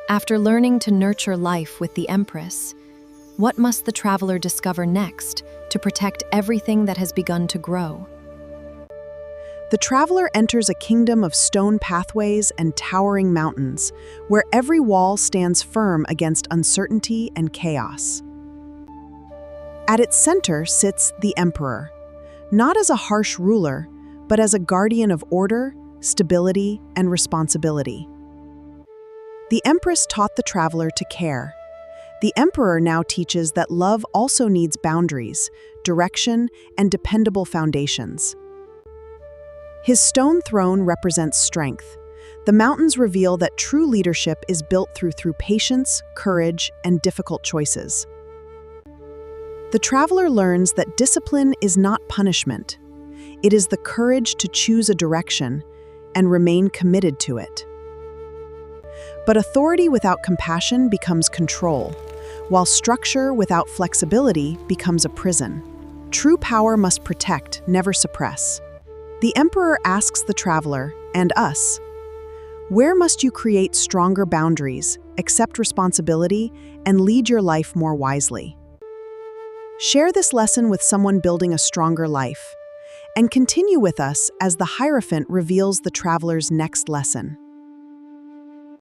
After learning to nurture life with the Empress, what must the traveler discover next to protect everything that has begun to grow? The traveler enters a kingdom of stone pathways and towering mountains, where every wall stands firm against uncertainty and chaos. At its center sits the Emperor, not as a harsh ruler, but as a guardian of order, stability, and responsibility. The Empress taught the traveler to care. The Emperor now teaches that love also needs boundaries, direction, and dependable foundations. His stone throne represents strength. The mountains reveal that true leadership is built through patience, courage, and difficult choices. The traveler learns that discipline is not punishment. It is the courage to choose a direction and remain committed to it. But authority without compassion becomes control, while structure without flexibility becomes a prison. True power must protect, never suppress. The Emperor asks the traveler, and us, where must you create stronger boundaries, accept responsibility, and lead your life more wisely? Share this lesson with someone building a stronger life, and continue with us as the Hierophant reveals the traveler's next lesson.